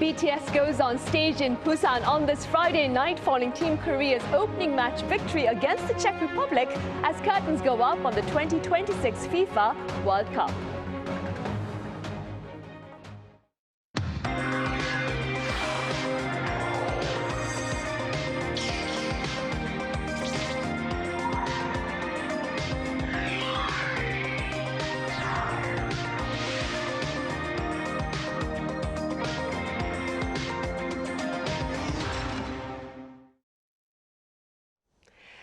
BTS goes on stage in Busan on this Friday night following Team Korea's opening match victory against the Czech Republic as curtains go up on the 2026 FIFA World Cup.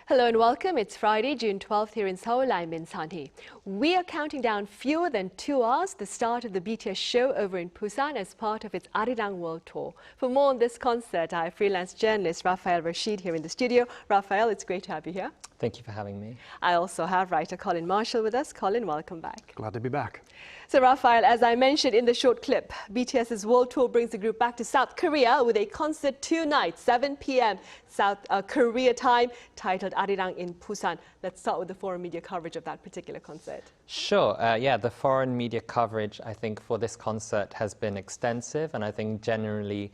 Hello and welcome. It's Friday, June 12th here in Seoul. I'm Min Sun-hee. We are counting down fewer than 2 hours the start of the BTS show over in Busan as part of its Arirang World Tour. For more on this concert, I have freelance journalist Raphael Rashid here in the studio. Raphael, it's great to have you here. Thank you for having me. I also have writer Colin Marshall with us. Colin, welcome back. Glad to be back. So, Raphael, as I mentioned in the short clip, BTS's World Tour brings the group back to South Korea with a concert tonight, 7 p.m. South Korea time, titled Arirang in Busan. Let's start with the foreign media coverage of that particular concert. Sure. Yeah, the foreign media coverage, I think, for this concert has been extensive and I think generally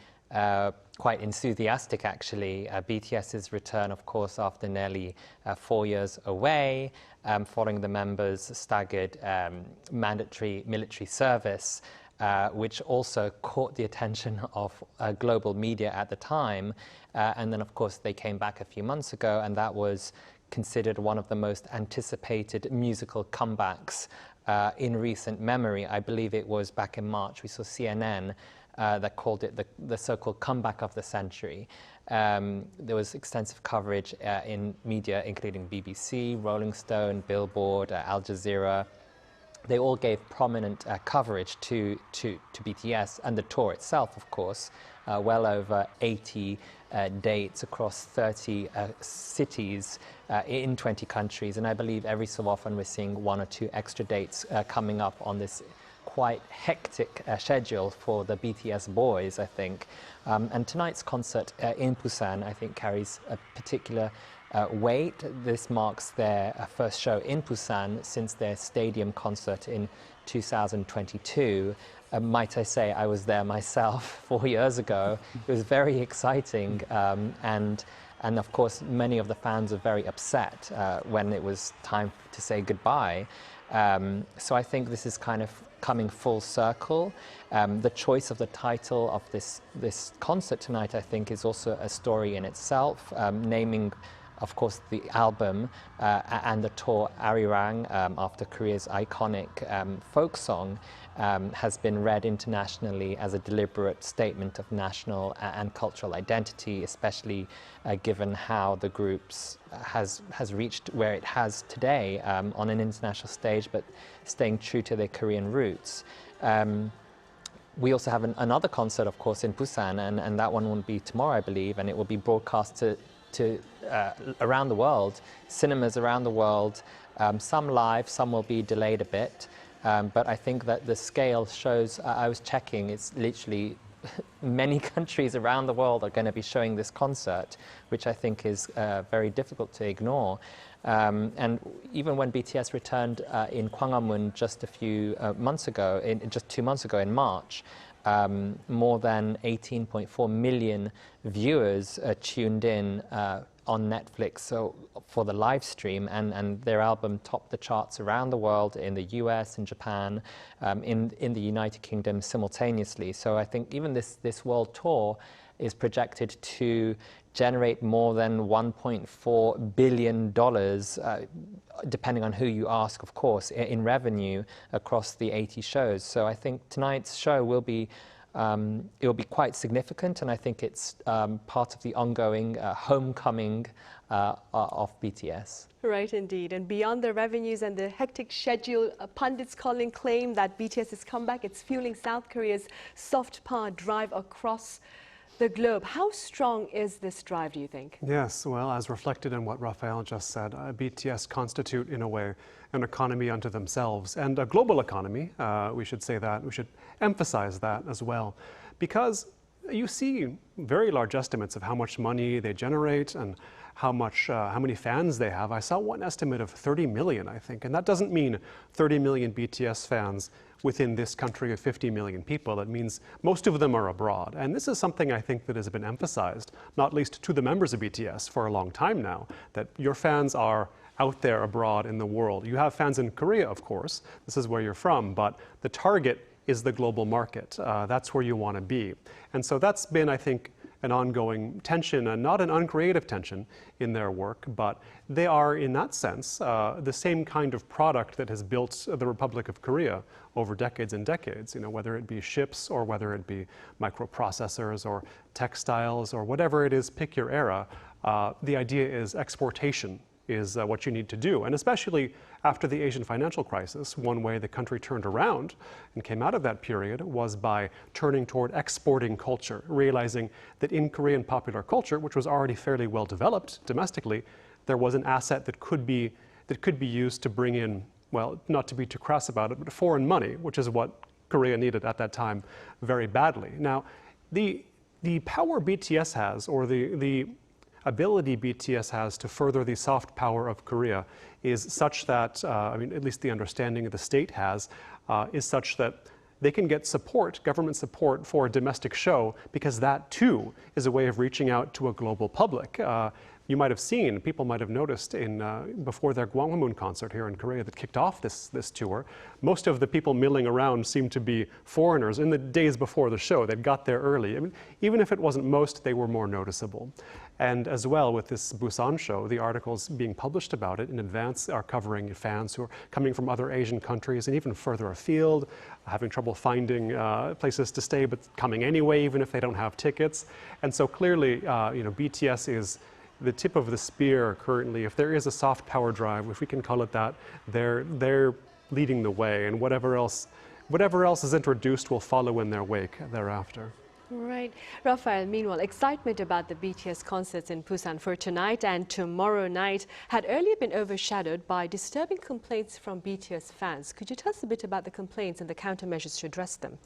quite enthusiastic, actually. BTS's return, of course, after nearly 4 years away, following the members' staggered mandatory military service, which also caught the attention of global media at the time. And then, of course, they came back a few months ago, and that was considered one of the most anticipated musical comebacks in recent memory. I believe it was back in March. We saw CNN that called it the so-called comeback of the century. There was extensive coverage in media, including BBC, Rolling Stone, Billboard, Al Jazeera. They all gave prominent coverage to BTS and the tour itself, of course. Well over 80 dates across 30 cities in 20 countries. And I believe every so often we're seeing 1 or 2 extra dates coming up on this quite hectic schedule for the BTS boys, I think. And tonight's concert in Busan, I think, carries a particular weight. This marks their first show in Busan since their stadium concert in 2022. Might I say, I was there myself 4 years ago. It was very exciting, and of course, many of the fans were very upset when it was time to say goodbye. So I think this is kind of coming full circle. The choice of the title of this concert tonight, I think, is also a story in itself, naming, of course, the album and the tour Arirang, after Korea's iconic folk song, has been read internationally as a deliberate statement of national and cultural identity, especially given how the group has reached where it has today on an international stage, but staying true to their Korean roots. We also have another concert, of course, in Busan, and that one will be tomorrow, I believe, and it will be broadcast to around the world, cinemas around the world, some live, some will be delayed a bit. But I think that the scale shows, I was checking, it's literally many countries around the world are going to be showing this concert, which I think is very difficult to ignore. And even when BTS returned in Gwanghwamun just a few months ago, just 2 months ago in March, more than 18.4 million viewers tuned in on Netflix for the live stream, and their album topped the charts around the world, in the US, in Japan, in the United Kingdom simultaneously. So I think even this world tour is projected to generate more than $1.4 billion, depending on who you ask, of course, in revenue across the 80 shows. So I think tonight's show will be it will be quite significant, and I think it's part of the ongoing homecoming of BTS. Right, indeed. And beyond the revenues and the hectic schedule, pundits claim that BTS's comeback, it's fueling South Korea's soft power drive across the globe. How strong is this drive, do you think? Yes, well, as reflected in what Raphael just said, BTS constitute, in a way, an economy unto themselves, and a global economy. We should say that. We should emphasize that as well, because you see very large estimates of how much money they generate and how many fans they have. I saw one estimate of 30 million, I think, and that doesn't mean 30 million BTS fans within this country of 50 million people. That means most of them are abroad. And this is something I think that has been emphasized, not least to the members of BTS for a long time now, that your fans are out there abroad in the world. You have fans in Korea, of course. This is where you're from, but the target is the global market. That's where you want to be. And so that's been, I think, an ongoing tension, and not an uncreative tension in their work, but they are, in that sense, the same kind of product that has built the Republic of Korea over decades and decades, whether it be ships or whether it be microprocessors or textiles or whatever it is, pick your era. The idea is exportation is what you need to do. And especially after the Asian financial crisis, one way the country turned around and came out of that period was by turning toward exporting culture, realizing that in Korean popular culture, which was already fairly well developed domestically, there was an asset that could be used to bring in, well, not to be too crass about it, but foreign money, which is what Korea needed at that time very badly. Now, the power BTS has, or the ability BTS has to further the soft power of Korea is such that, at least the understanding of the state has, is such that they can get support, government support for a domestic show, because that too is a way of reaching out to a global public. You might have seen, people might have noticed before their Gwanghwamun concert here in Korea that kicked off this tour, most of the people milling around seemed to be foreigners in the days before the show. They'd got there early. Even if it wasn't most, they were more noticeable. And as well with this Busan show, the articles being published about it in advance are covering fans who are coming from other Asian countries and even further afield, having trouble finding places to stay, but coming anyway, even if they don't have tickets. And so clearly, BTS is the tip of the spear currently. If there is a soft power drive, if we can call it that, they're leading the way, and whatever else is introduced will follow in their wake thereafter. Right. Raphael, meanwhile, excitement about the BTS concerts in Busan for tonight and tomorrow night had earlier been overshadowed by disturbing complaints from BTS fans. Could you tell us a bit about the complaints and the countermeasures to address them?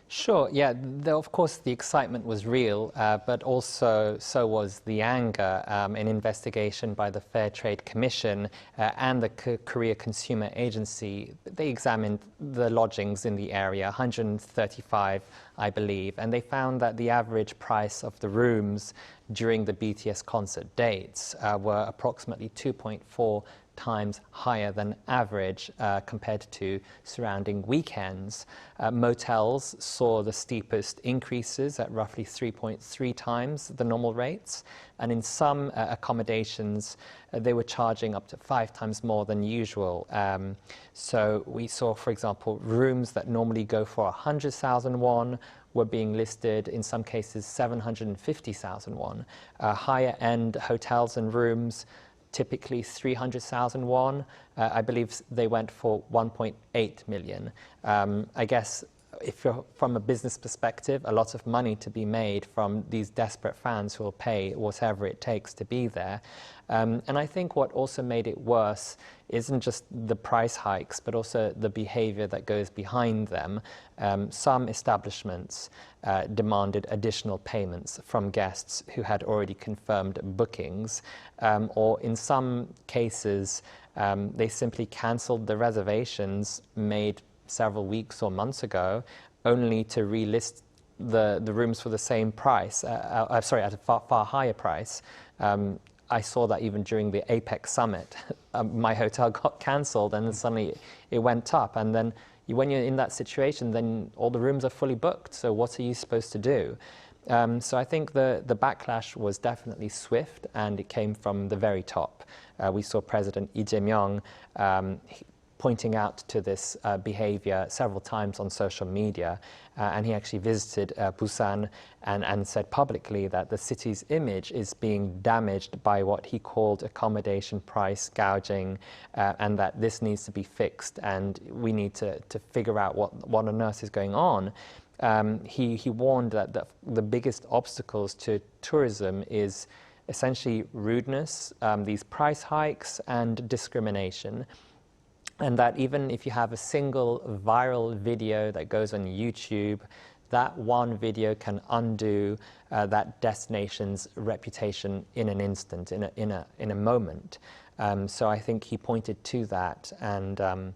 Sure, yeah, of course the excitement was real, but also so was the anger. An investigation by the Fair Trade Commission and the Korea Consumer Agency, they examined the lodgings in the area, 135 I believe, and they found that the average price of the rooms during the BTS concert dates were approximately 2.4 times higher than average compared to surrounding weekends. Motels saw the steepest increases at roughly 3.3 times the normal rates, and in some accommodations they were charging up to 5 times more than usual. So we saw, for example, rooms that normally go for 100,000 won were being listed, in some cases 750,000 won. Higher end hotels and rooms, typically 300,000 won. I believe they went for 1.8 million. I guess if you're from a business perspective, a lot of money to be made from these desperate fans who will pay whatever it takes to be there. And I think what also made it worse isn't just the price hikes, but also the behavior that goes behind them. Some establishments demanded additional payments from guests who had already confirmed bookings, or in some cases, they simply cancelled the reservations made several weeks or months ago, only to relist the rooms for the same price, at a far higher price. I saw that even during the APEC summit. My hotel got cancelled and then suddenly it went up. And then when you're in that situation, then all the rooms are fully booked. So what are you supposed to do? So I think the backlash was definitely swift, and it came from the very top. We saw President Lee Jae-myung pointing out to this behavior several times on social media, and he actually visited Busan and said publicly that the city's image is being damaged by what he called accommodation price gouging, and that this needs to be fixed, and we need to figure out what on earth is going on. He warned that the biggest obstacles to tourism is essentially rudeness, these price hikes, and discrimination. And that even if you have a single viral video that goes on YouTube, that one video can undo that destination's reputation in an instant, in a moment. So I think he pointed to that, and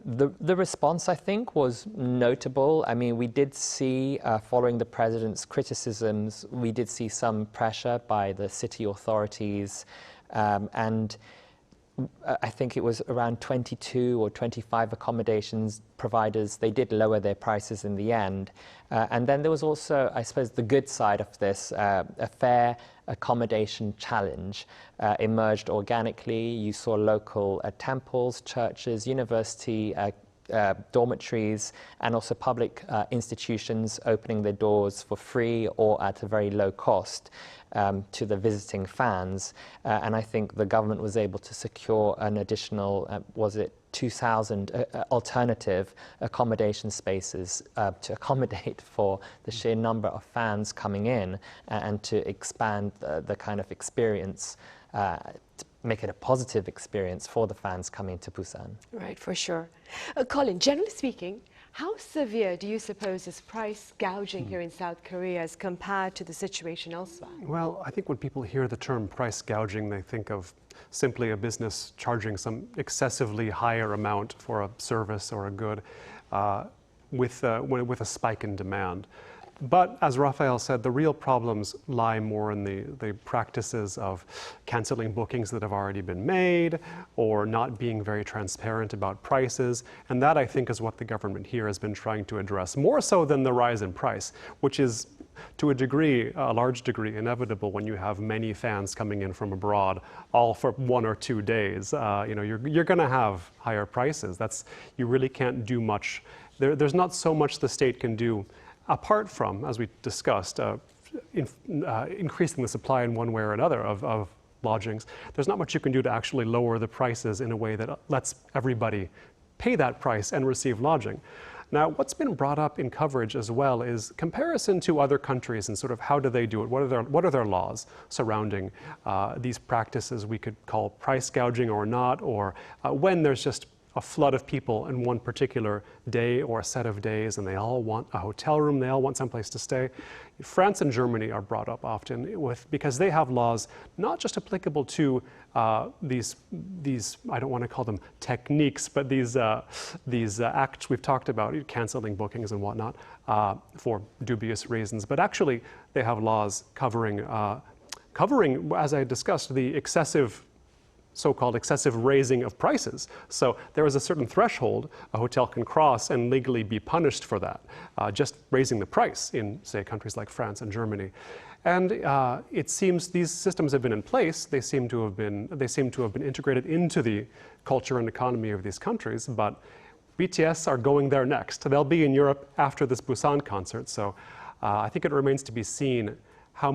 The response, I think, was notable. I mean, we did see, following the president's criticisms, we did see some pressure by the city authorities, and I think it was around 22 or 25 accommodations providers. They did lower their prices in the end. And then there was also, I suppose, the good side of this, a fair accommodation challenge emerged organically. You saw local temples, churches, university dormitories, and also public institutions opening their doors for free or at a very low cost to the visiting fans. And I think the government was able to secure an additional, 2,000 alternative accommodation spaces to accommodate for the sheer number of fans coming in and to expand the kind of experience, to make it a positive experience for the fans coming to Busan. Right, for sure. Colin, generally speaking, how severe do you suppose is price gouging here in South Korea as compared to the situation elsewhere? Well, I think when people hear the term price gouging, they think of simply a business charging some excessively higher amount for a service or a good with a spike in demand. But as Raphael said, the real problems lie more in the practices of canceling bookings that have already been made or not being very transparent about prices. And that, I think, is what the government here has been trying to address, more so than the rise in price, which is to a degree, a large degree, inevitable when you have many fans coming in from abroad, all for 1 or 2 days. You're going to have higher prices. You really can't do much. There's not so much the state can do apart from, as we discussed, increasing the supply in one way or another of lodgings. There's not much you can do to actually lower the prices in a way that lets everybody pay that price and receive lodging. Now, what's been brought up in coverage as well is comparison to other countries and sort of how do they do it? What are their laws surrounding these practices we could call price gouging or not, or when there's just a flood of people in one particular day or a set of days and they all want a hotel room, they all want someplace to stay. France and Germany are brought up often because they have laws not just applicable to these I don't want to call them techniques, but these acts we've talked about, canceling bookings and whatnot for dubious reasons, but actually they have laws covering, as I discussed, the so-called excessive raising of prices. So there is a certain threshold a hotel can cross and legally be punished for that, just raising the price in, say, countries like France and Germany. And it seems these systems have been in place. They seem to have been integrated into the culture and economy of these countries. But BTS are going there next. They'll be in Europe after this Busan concert. So I think it remains to be seen how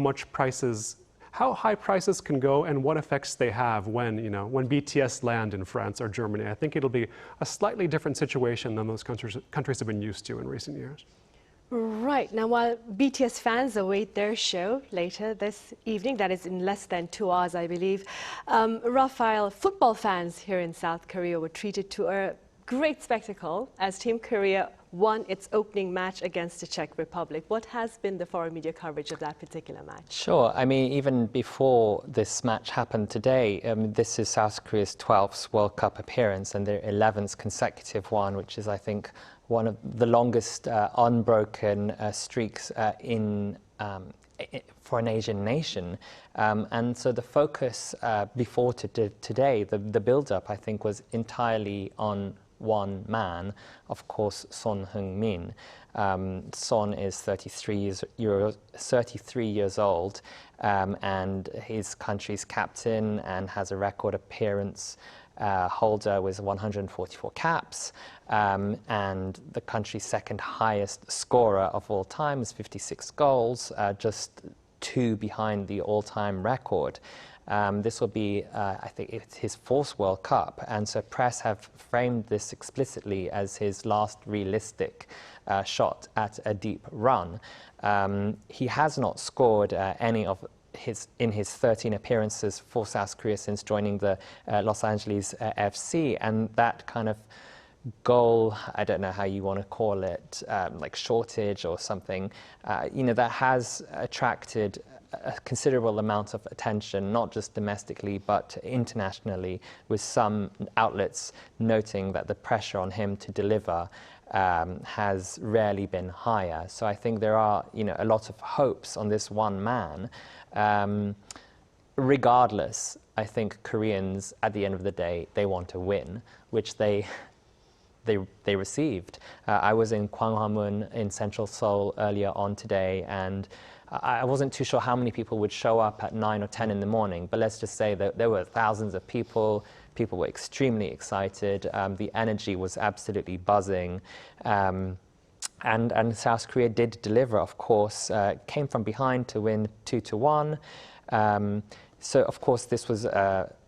high prices can go and what effects they have when BTS land in France or Germany. I think it'll be a slightly different situation than those countries have been used to in recent years. Right. Now, while BTS fans await their show later this evening, that is in less than 2 hours, I believe, Raphael, football fans here in South Korea were treated to a great spectacle as Team Korea won its opening match against the Czech Republic. What has been the foreign media coverage of that particular match? Sure. I mean, even before this match happened today, this is South Korea's 12th World Cup appearance and their 11th consecutive one, which is, I think, one of the longest unbroken streaks for an Asian nation. And so the focus before today, the build-up, I think, was entirely on one man, of course, Son Heung-min. Son is 33 years old and his country's captain and has a record appearance holder with 144 caps, and the country's second highest scorer of all time is 56 goals, just 2 behind the all-time record. This will be, I think, it's his 4th World Cup, and so press have framed this explicitly as his last realistic shot at a deep run. He has not scored any of in his 13 appearances for South Korea since joining the Los Angeles FC, and that kind of goal, I don't know how you want to call it, like shortage or something, that has attracted a considerable amount of attention, not just domestically but internationally, with some outlets noting that the pressure on him to deliver has rarely been higher. So I think there are, a lot of hopes on this one man. Regardless, I think Koreans, at the end of the day, they want to win, which they received. I was in Gwanghwamun in central Seoul earlier on today, and I wasn't too sure how many people would show up at 9 or 10 in the morning, but let's just say that there were thousands of people. People were extremely excited. The energy was absolutely buzzing. And South Korea did deliver, of course, came from behind to win 2-1. So, of course, this was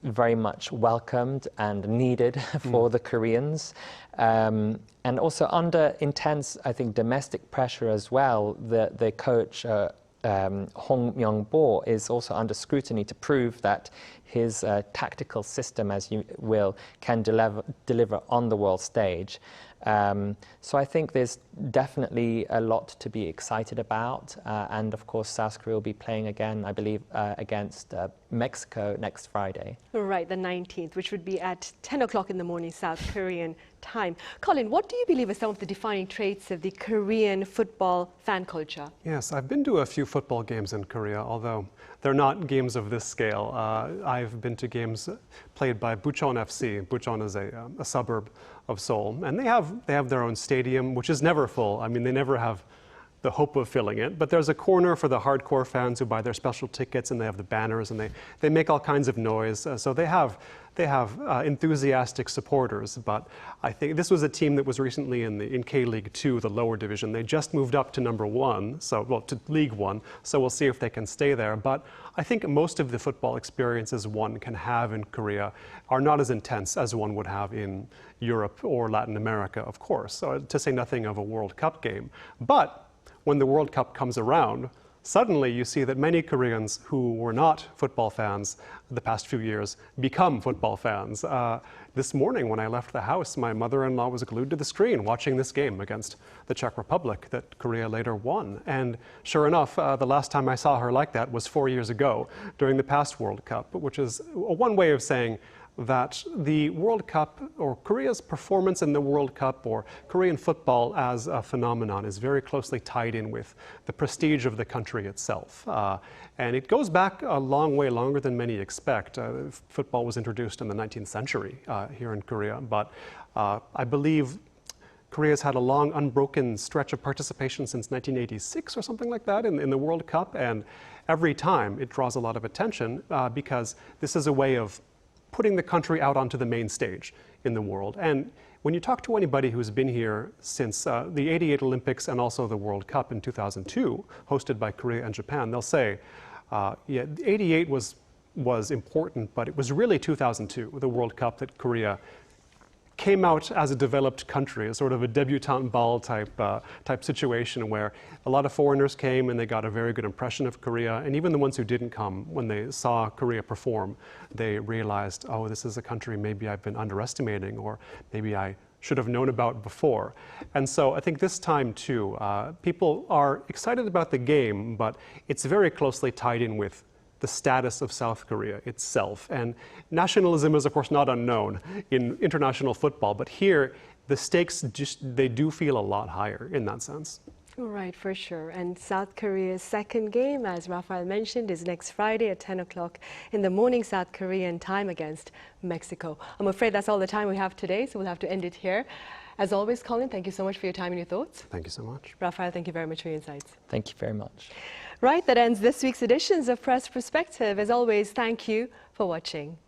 very much welcomed and needed for the Koreans. And also under intense, I think, domestic pressure as well, the coach, Hong Myung-bo, is also under scrutiny to prove that his tactical system, as you will, can deliver on the world stage. So I think there's definitely a lot to be excited about. And of course, South Korea will be playing again, I believe, against Mexico next Friday. Right, the 19th, which would be at 10 o'clock in the morning, South Korean time. Colin, what do you believe are some of the defining traits of the Korean football fan culture? Yes, I've been to a few football games in Korea, although they're not games of this scale. I've been to games played by Bucheon FC. Bucheon is a suburb of Seoul, and they have their own stadium, which is never full. I mean, they never have the hope of filling it, but there's a corner for the hardcore fans who buy their special tickets, and they have the banners, and they make all kinds of noise. So they have enthusiastic supporters. But I think this was a team that was recently in K-League 2, the lower division. They just moved up to number 1, to League 1. So we'll see if they can stay there. But I think most of the football experiences one can have in Korea are not as intense as one would have in Europe or Latin America, of course, so to say nothing of a World Cup game. But when the World Cup comes around, suddenly you see that many Koreans who were not football fans the past few years become football fans. This morning when I left the house, my mother-in-law was glued to the screen watching this game against the Czech Republic that Korea later won. And sure enough, the last time I saw her like that was 4 years ago during the past World Cup, which is one way of saying that the World Cup, or Korea's performance in the World Cup, or Korean football as a phenomenon, is very closely tied in with the prestige of the country itself. And it goes back a long way, longer than many expect. Football was introduced in the 19th century here in Korea, but I believe Korea's had a long, unbroken stretch of participation since 1986 or something like that in the World Cup, and every time it draws a lot of attention because this is a way of putting the country out onto the main stage in the world. And when you talk to anybody who's been here since the '88 Olympics and also the World Cup in 2002, hosted by Korea and Japan, they'll say, yeah, '88 was important, but it was really 2002, the World Cup, that Korea came out as a developed country, a sort of a debutante ball type situation where a lot of foreigners came and they got a very good impression of Korea. And even the ones who didn't come, when they saw Korea perform, they realized, oh, this is a country maybe I've been underestimating, or maybe I should have known about before. And so I think this time too, people are excited about the game, but it's very closely tied in with the status of South Korea itself. And nationalism is, of course, not unknown in international football, but here the stakes they do feel a lot higher in that sense. Right, for sure. And South Korea's second game, as Raphael mentioned, is next Friday at 10 o'clock in the morning, South Korean time, against Mexico. I'm afraid that's all the time we have today, so we'll have to end it here. As always, Colin, thank you so much for your time and your thoughts. Thank you so much. Raphael, thank you very much for your insights. Thank you very much. Right, that ends this week's editions of Press Perspective. As always, thank you for watching.